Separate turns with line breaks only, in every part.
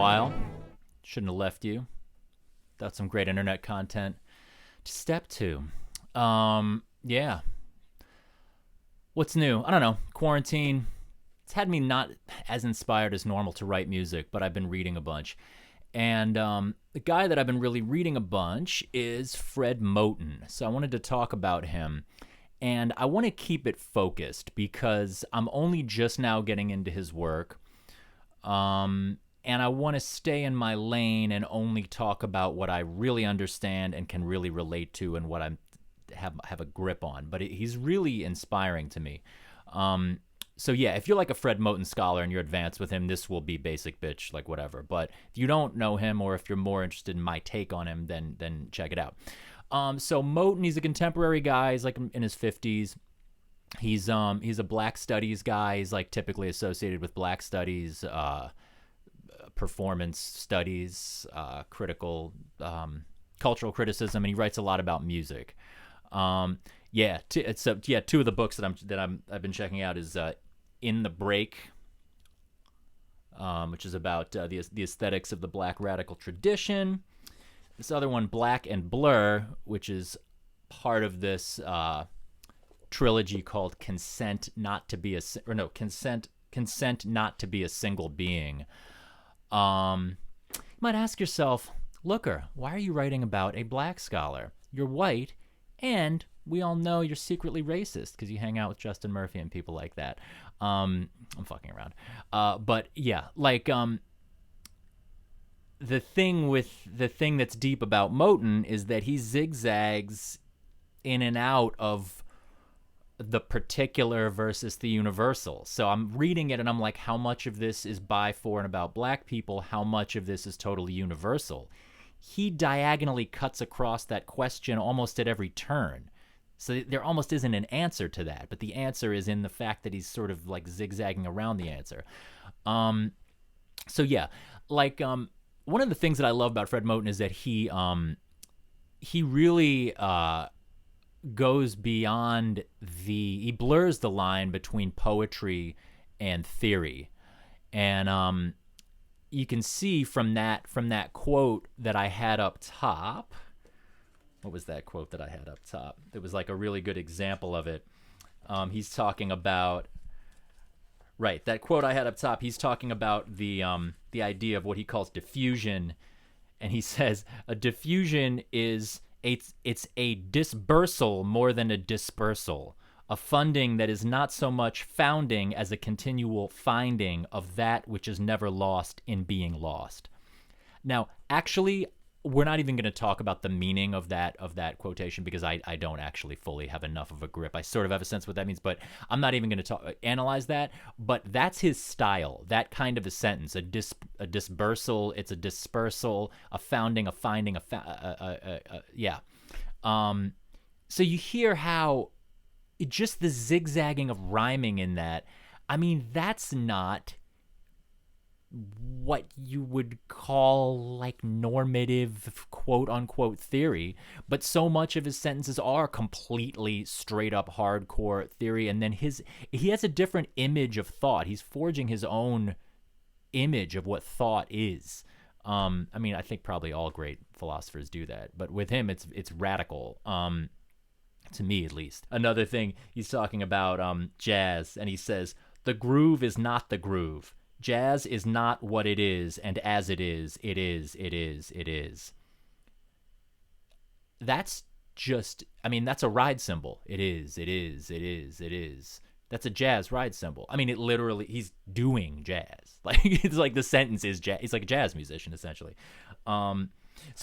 while. Shouldn't have left you. That's some great internet content. Step two. Yeah. What's new? I don't know. Quarantine. It's had me not as inspired as normal to write music, but I've been reading a bunch. And the guy that I've been really reading a bunch is Fred Moten. So I wanted to talk about him. And I want to keep it focused because I'm only just now getting into his work. And I want to stay in my lane and only talk about what I really understand and can really relate to and what I have a grip on. But he's really inspiring to me. So yeah, if you're like a Fred Moten scholar and you're advanced with him, this will be basic bitch, like whatever. But if you don't know him, or if you're more interested in my take on him, then check it out. So Moten, he's a contemporary guy. He's like in his 50s. He's a Black Studies guy. He's like typically associated with Black Studies, performance studies, critical, cultural criticism, and he writes a lot about music. Two of the books I've been checking out is In the Break, which is about the aesthetics of the Black radical tradition. This other one, Black and Blur, which is part of this trilogy called Consent Not to Be Consent Not to Be a Single Being. You might ask yourself, Looker, why are you writing about a Black scholar? You're white, and we all know you're secretly racist because you hang out with Justin Murphy and people like that. I'm fucking around. But yeah, like the thing that's deep about Moten is that he zigzags in and out of the particular versus the universal. So I'm reading it and I'm like, how much of this is by, for, and about Black people? How much of this is totally universal? He diagonally cuts across that question almost at every turn. So there almost isn't an answer to that, but the answer is in the fact that he's sort of like zigzagging around the answer. So yeah, like one of the things that I love about Fred Moten is that he really goes beyond he blurs the line between poetry and theory. And you can see from that quote that I had up top. What was that quote that I had up top? It was like a really good example of it. He's talking about, right, that quote I had up top, he's talking about the idea of what he calls diffusion. And he says, a diffusion is, it's a dispersal more than a dispersal, a funding that is not so much founding as a continual finding of that which is never lost in being lost. Now, actually, we're not even going to talk about the meaning of that quotation because I don't actually fully have enough of a grip. I sort of have a sense what that means, but I'm not even going to analyze that. But that's his style, that kind of a sentence, a dispersal, it's a dispersal, a founding, a finding, yeah. So you hear how just the zigzagging of rhyming in that, I mean, that's not what you would call like normative quote unquote theory, but so much of his sentences are completely straight up hardcore theory. And then he has a different image of thought. He's forging his own image of what thought is. I mean, I think probably all great philosophers do that, but with him it's radical, to me at least. Another thing, he's talking about jazz, and he says the groove is not the groove. Jazz is not what it is, and as it is, it is, it is, it is. That's just, I mean, that's a ride cymbal. It is, it is, it is, it is. That's a jazz ride cymbal. I mean, it literally, he's doing jazz. Like, it's like the sentence is jazz. He's like a jazz musician, essentially. So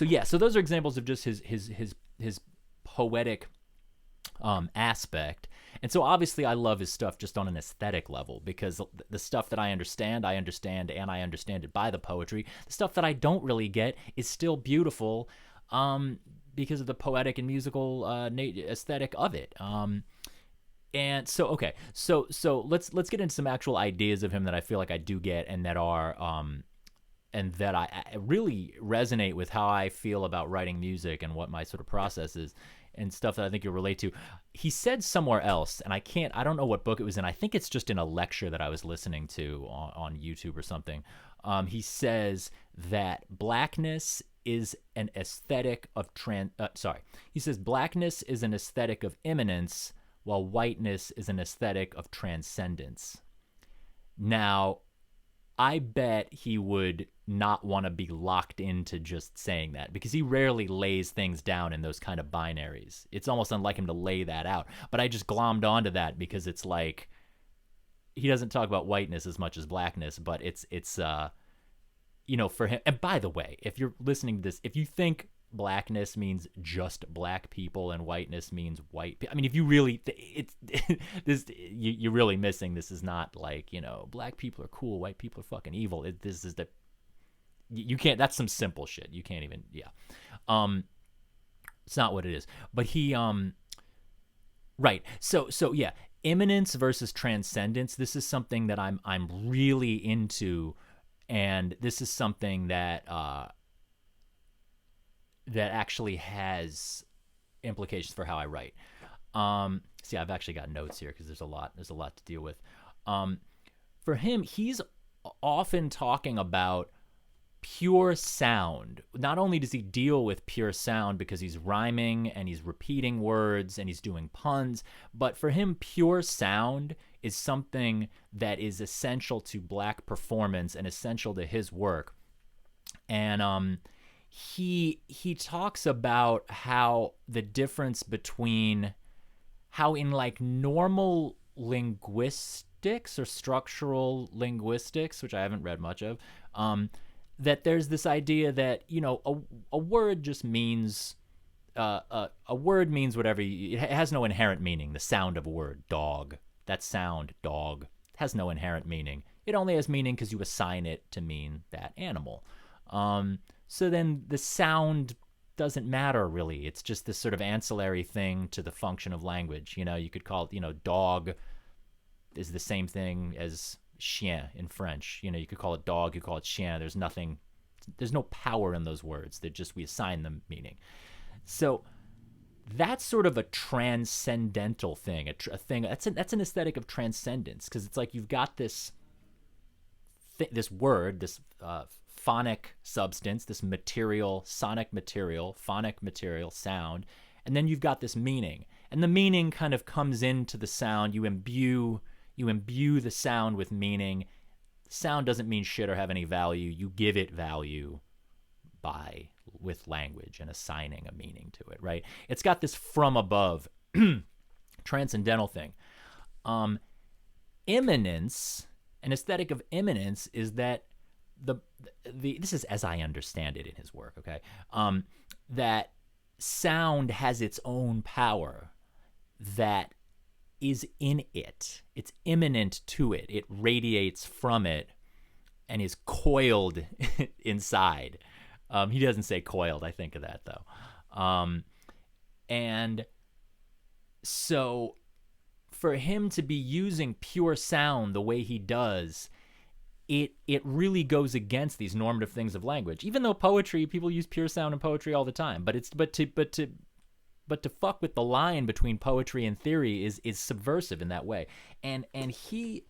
yeah, so those are examples of just his poetic aspect. And so obviously I love his stuff just on an aesthetic level, because the stuff that I understand, and I understand it by the poetry. The stuff that I don't really get is still beautiful because of the poetic and musical aesthetic of it. And so, okay, so let's get into some actual ideas of him that I feel like I do get and that are and that I really resonate with how I feel about writing music and what my sort of process is. and stuff that I think you'll relate to. He said somewhere else, and I don't know what book it was in. I think it's just in a lecture that I was listening to on YouTube or something. He says that blackness is an aesthetic of he says blackness is an aesthetic of immanence, while whiteness is an aesthetic of transcendence. Now, I bet he would not want to be locked into just saying that, because he rarely lays things down in those kind of binaries. It's almost unlike him to lay that out. But I just glommed onto that because it's like, he doesn't talk about whiteness as much as blackness, but it's for him. And by the way, if you're listening to this, if you think blackness means just black people and whiteness means white people, I mean, if you really you're really missing. This is not like, black people are cool, white people are fucking evil. This is you can't, that's some simple shit. You can't even, it's not what it is. But he right. So yeah, immanence versus transcendence. This is something that I'm really into, and this is something that that actually has implications for how I write. See, I've actually got notes here because there's a lot to deal with. For him, he's often talking about pure sound. Not only does he deal with pure sound because he's rhyming and he's repeating words and he's doing puns, but for him, pure sound is something that is essential to black performance and essential to his work. And he talks about how the difference between how in like normal linguistics or structural linguistics, which I haven't read much of, that there's this idea that, a word just means, a word means whatever, it has no inherent meaning. The sound of a word, dog, that sound, dog, has no inherent meaning. It only has meaning because you assign it to mean that animal. So then the sound doesn't matter really. It's just this sort of ancillary thing to the function of language. You could call it, dog is the same thing as chien in French. You could call it dog, you call it chien. There's no power in those words. We assign them meaning. So that's sort of a transcendental thing, a thing that's an aesthetic of transcendence, because it's like you've got this word, this phonic substance, this material, sonic material, phonic material, sound, and then you've got this meaning, and the meaning kind of comes into the sound. You imbue the sound with meaning. Sound doesn't mean shit or have any value. You give it value with language and assigning a meaning to it, right? It's got this from above transcendental thing. Immanence, an aesthetic of immanence, is that this is as I understand it in his work, okay? That sound has its own power that is in it. It's immanent to it. It radiates from it and is coiled inside. He doesn't say coiled. I think of that though. And so for him to be using pure sound the way he does, it really goes against these normative things of language. Even though poetry, people use pure sound in poetry all the time, but to fuck with the line between poetry and theory is subversive in that way. And he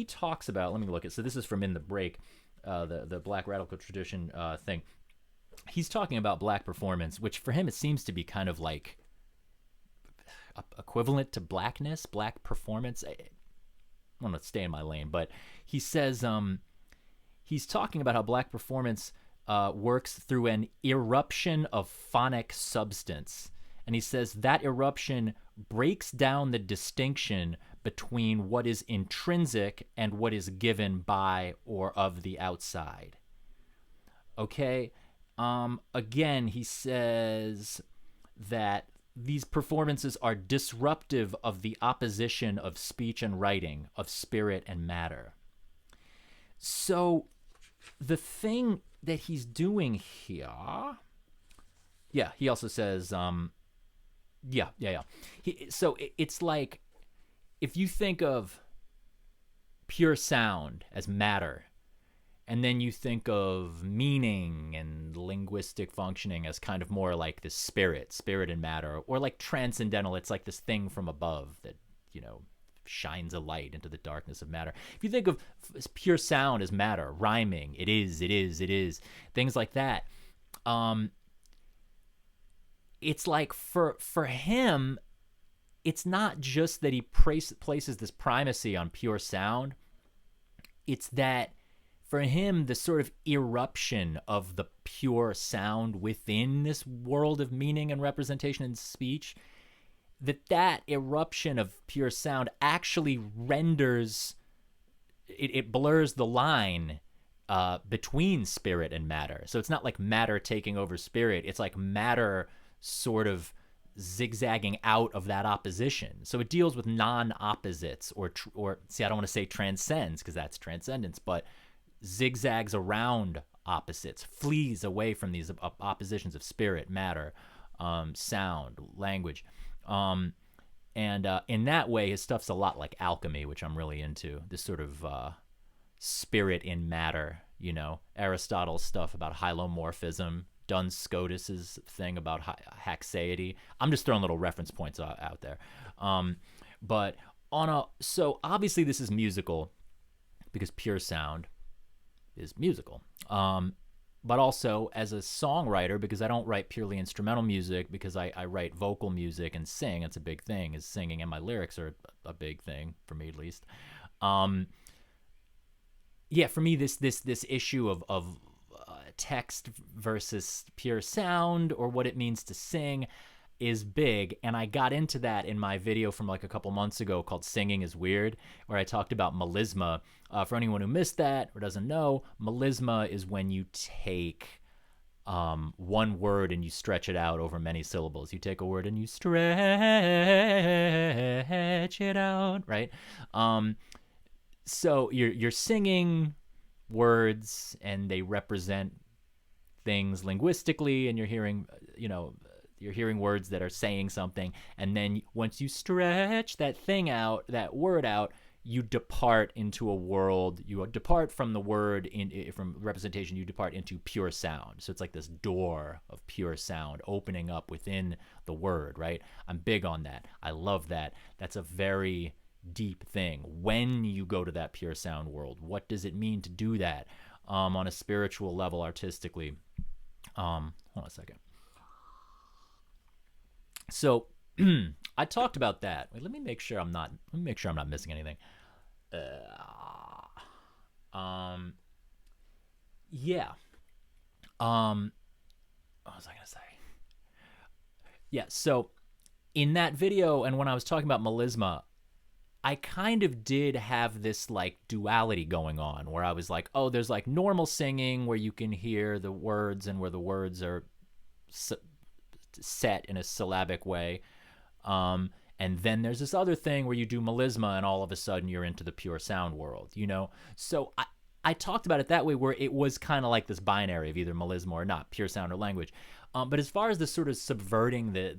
talks about, let me look at, so this is from In the Break, the Black Radical Tradition thing. He's talking about black performance, which for him it seems to be kind of like equivalent to blackness, black performance. I don't know, stay in my lane, but he says he's talking about how black performance works through an eruption of phonic substance. And he says that eruption breaks down the distinction between what is intrinsic and what is given by or of the outside. Okay? Again, he says that these performances are disruptive of the opposition of speech and writing, of spirit and matter. So the thing that he's doing here, he also says, so it's like, if you think of pure sound as matter, And then you think of meaning and linguistic functioning as kind of more like this spirit and matter, or like transcendental. It's like this thing from above that, you know, shines a light into the darkness of matter. If you think of pure sound as matter, rhyming, it is, things like that. It's like for him, it's not just that he places this primacy on pure sound. It's that for him, the sort of eruption of the pure sound within this world of meaning and representation and speech, that eruption of pure sound actually renders, it blurs the line between spirit and matter. So it's not like matter taking over spirit. It's like matter sort of zigzagging out of that opposition. So it deals with non-opposites, or see, I don't want to say transcends because that's transcendence, but zigzags around opposites, flees away from these oppositions of spirit, matter, sound, language. And in that way, his stuff's a lot like alchemy, which I'm really into. This sort of spirit in matter, you know, Aristotle's stuff about hylomorphism, Duns Scotus's thing about haxeity. I'm just throwing little reference points out there. But so obviously this is musical because pure sound is musical. But also as a songwriter, because I don't write purely instrumental music, because I write vocal music and sing. It's a big thing, is singing, and my lyrics are a big thing for me, at least. Yeah, for me, this issue of text versus pure sound, or what it means to sing, is big. And I got into that in my video from like a couple months ago called Singing is Weird, where I talked about melisma. For anyone who missed that or doesn't know, melisma is when you take one word and you stretch it out over many syllables. You take a word and you stretch it out, right? So you're singing words and they represent things linguistically, and you're hearing words that are saying something, and then once you stretch that thing out, that word out, you depart into a world. You depart from the word, from representation, you depart into pure sound. So it's like this door of pure sound opening up within the word, right? I'm big on that. I love that. That's a very deep thing. When you go to that pure sound world, what does it mean to do that on a spiritual level, artistically? Hold on a second. So I talked about that. Wait, let me make sure I'm not missing anything. Yeah. What was I gonna say? Yeah. So in that video, and when I was talking about melisma, I kind of did have this like duality going on, where I was like, oh, there's like normal singing where you can hear the words and where the words are set in a syllabic way. And then there's this other thing where you do melisma and all of a sudden you're into the pure sound world, you know? So I talked about it that way, where it was kind of like this binary of either melisma or not, pure sound or language. But as far as the sort of subverting the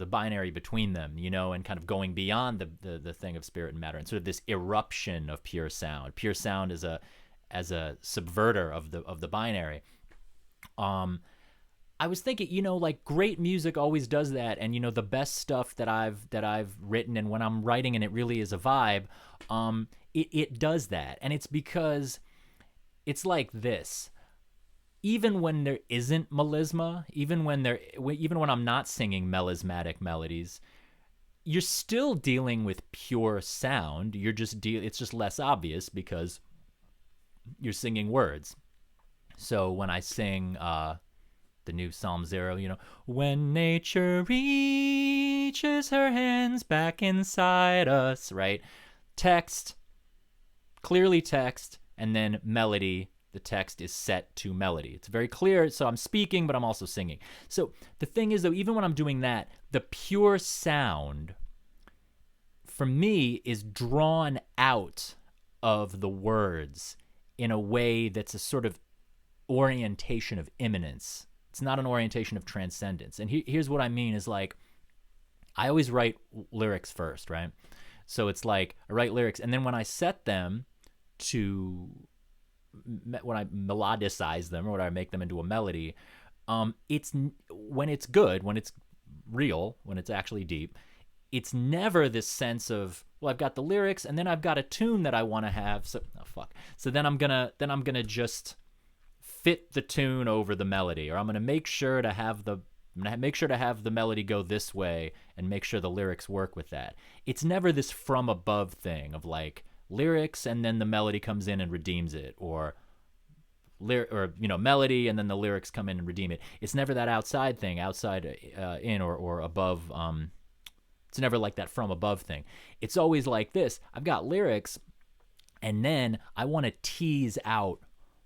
binary between them, you know, and kind of going beyond the thing of spirit and matter, and sort of this eruption of pure sound. Pure sound as a subverter of the binary. I was thinking, you know, like great music always does that, and you know, the best stuff that I've written, and when I'm writing and it really is a vibe, it does that, and it's because it's like this. Even when there isn't melisma, even when I'm not singing melismatic melodies, you're still dealing with pure sound. You're just it's just less obvious because you're singing words. So when I sing the new Psalm 0, you know, when nature reaches her hands back inside us, right? Text, clearly text, and then melody. The text is set to melody. It's very clear. So I'm speaking, but I'm also singing. So the thing is, though, even when I'm doing that, the pure sound for me is drawn out of the words in a way that's a sort of orientation of immanence. It's not an orientation of transcendence. And here's what I mean is, like, I always write lyrics first, right? So it's like I write lyrics, and then when I set them to when I melodicize them or when I make them into a melody, it's when it's good, when it's real, when it's actually deep, it's never this sense of, well, I've got the lyrics and then I've got a tune that I want to have. So oh fuck. So then I'm gonna just fit the tune over the melody, or I'm gonna make sure to have the melody go this way and make sure the lyrics work with that. It's never this from above thing of like lyrics and then the melody comes in and redeems it, or melody and then the lyrics come in and redeem it. It's never that outside thing, outside in or above. It's never like that from above thing. It's always like this. I've got lyrics, and then I want to tease out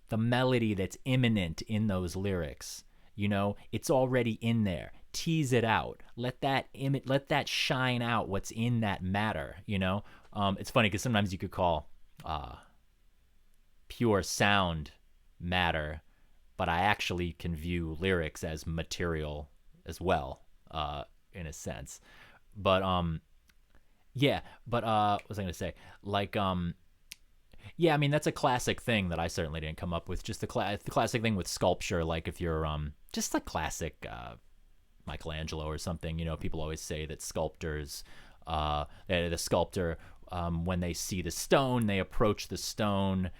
the melody that's immanent in those lyrics. It's already in there. Tease it out. Let that shine out what's in that matter. It's funny because sometimes you could call pure sound matter, but I actually can view lyrics as material as well, in a sense. But what was I gonna say? Like, yeah, I mean that's a classic thing that I certainly didn't come up with. Just the classic thing with sculpture. Like if you're just like classic Michelangelo or something. People always say that sculptors, the sculptor, when they see the stone, they approach the stone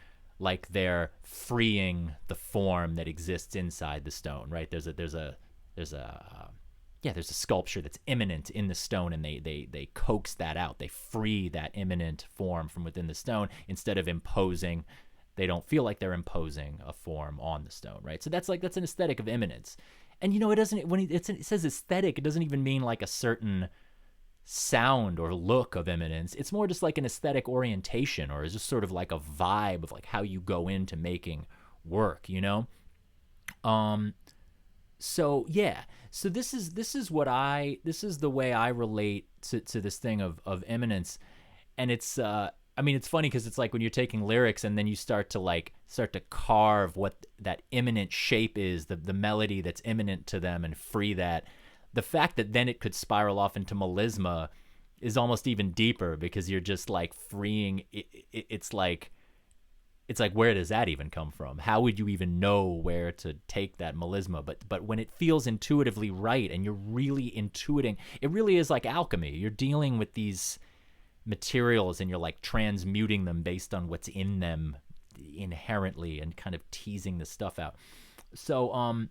like they're freeing the form that exists inside the stone. Right? There's a sculpture that's immanent in the stone, and they coax that out. They free that immanent form from within the stone instead of imposing. They don't feel like they're imposing a form on the stone, right? So that's an aesthetic of immanence. And it doesn't, when it says aesthetic, it doesn't even mean like a certain sound or look of immanence. It's more just like an aesthetic orientation, or it's just sort of like a vibe of like how you go into making work, So yeah, so this is the way I relate to this thing of immanence, and it's it's funny because it's like when you're taking lyrics and then you start to carve what that immanent shape is, the melody that's immanent to them, and free that. The fact that then it could spiral off into melisma is almost even deeper, because you're just like freeing it. It's like where does that even come from? How would you even know where to take that melisma? But when it feels intuitively right and you're really intuiting, it really is like alchemy. You're dealing with these materials and you're like transmuting them based on what's in them inherently and kind of teasing the stuff out. So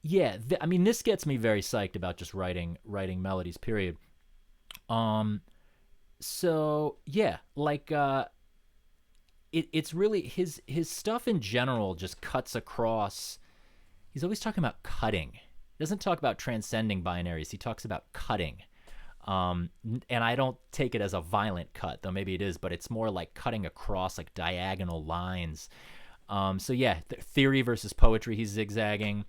this gets me very psyched about just writing melodies, period. So yeah, like it's really his stuff in general just cuts across. He's always talking about cutting. He doesn't talk about transcending binaries. He talks about cutting. And I don't take it as a violent cut, though maybe it is, but it's more like cutting across like diagonal lines. So yeah, theory versus poetry, he's zigzagging,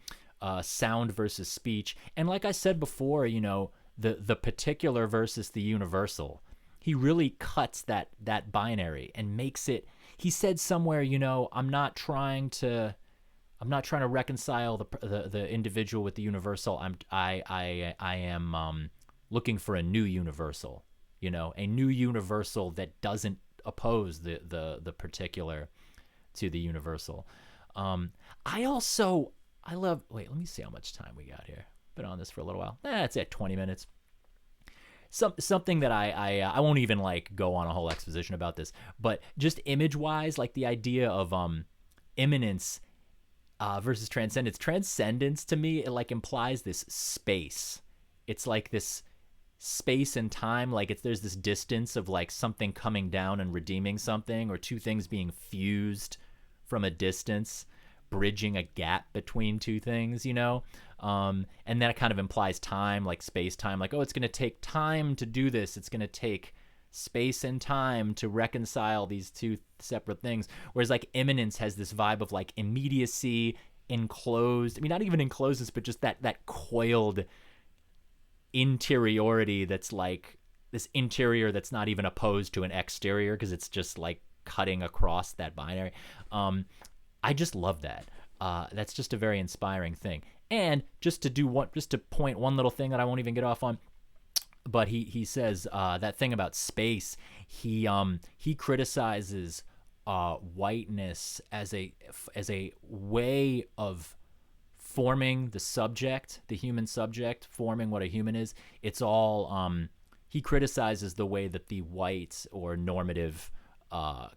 sound versus speech. And like I said before, the particular versus the universal. He really cuts that binary and makes it. He said somewhere, I'm not trying to reconcile the individual with the universal. I am looking for a new universal, a new universal that doesn't oppose the particular to the universal. I love. Wait, let me see how much time we got here. Been on this for a little while. That's it, 20 minutes. Something that I won't even like go on a whole exposition about this, but just image wise, like the idea of immanence versus transcendence. Transcendence to me, it like implies this space. It's like this space and time, like there's this distance of like something coming down and redeeming something, or two things being fused from a distance, bridging a gap between two things, and that kind of implies time, like space time, like, oh, it's going to take time to do this. It's going to take space and time to reconcile these two separate things. Whereas like immanence has this vibe of like immediacy, enclosed. I mean, not even enclosed, but just that coiled interiority that's like this interior that's not even opposed to an exterior, because it's just like cutting across that binary. I just love that. That's just a very inspiring thing. And just to point one little thing that I won't even get off on, but he says that thing about space. He criticizes whiteness as a way of forming the subject, the human subject, forming what a human is. It's all he criticizes the way that the white or normative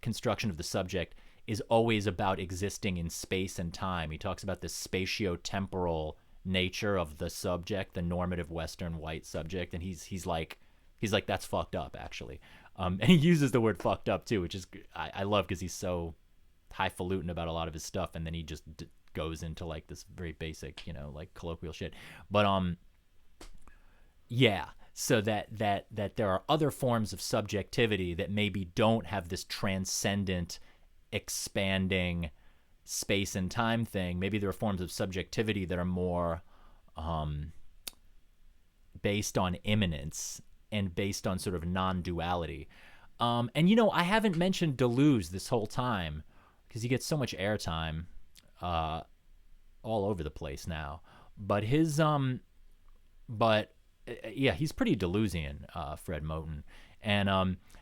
construction of the subject is always about existing in space and time. He talks about the spatio-temporal nature of the subject, the normative Western white subject, and he's like that's fucked up actually. And he uses the word fucked up too, which is I love because he's so highfalutin about a lot of his stuff, and then he just goes into like this very basic, like colloquial shit. But yeah, so that there are other forms of subjectivity that maybe don't have this transcendent, expanding space and time thing. Maybe there are forms of subjectivity that are more based on immanence and based on sort of non-duality. And I haven't mentioned Deleuze this whole time because he gets so much airtime all over the place now. But his yeah, he's pretty Deleuzian, Fred Moten. And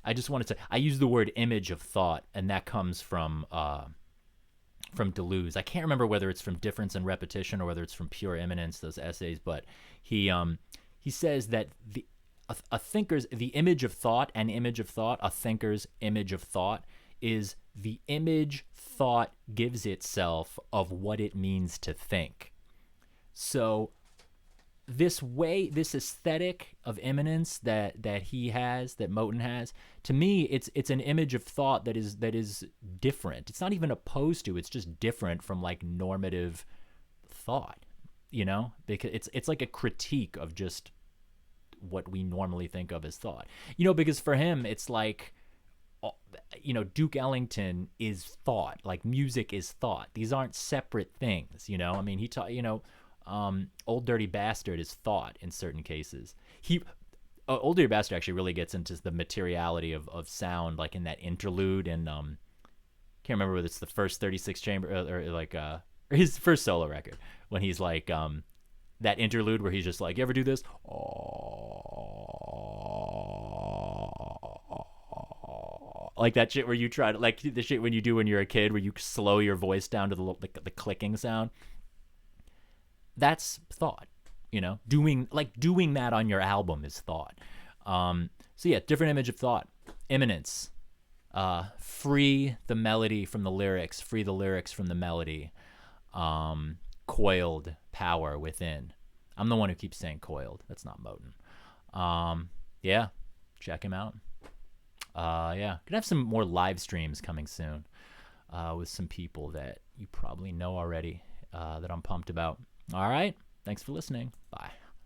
I just wanted to I use the word image of thought, and that comes from Deleuze. I can't remember whether it's from Difference and Repetition or whether it's from Pure Immanence, those essays, but he says that a thinker's the image of thought, an image of thought, a thinker's image of thought is the image thought gives itself of what it means to think. So this aesthetic of immanence that he has, that Moten has, to me, it's an image of thought that is different. It's not even opposed to, it's just different from like normative thought, because it's like a critique of just what we normally think of as thought. Because for him, it's like, Duke Ellington is thought, like music is thought. These aren't separate things, I mean, he taught, Old Dirty Bastard is thought in certain cases. Old Dirty Bastard actually really gets into the materiality of sound, like in that interlude, and can't remember whether it's the first 36 chamber or his first solo record, when he's like that interlude where he's just like, you ever do this? Like that shit where you try to, like the shit when you do when you're a kid, where you slow your voice down to the clicking sound. That's thought, doing that on your album is thought. So yeah, different image of thought. Immanence. Free the melody from the lyrics, free the lyrics from the melody. Coiled power within. I'm the one who keeps saying coiled. That's not Moten. Yeah, check him out. Yeah, gonna have some more live streams coming soon with some people that you probably know already that I'm pumped about. All right, thanks for listening. Bye.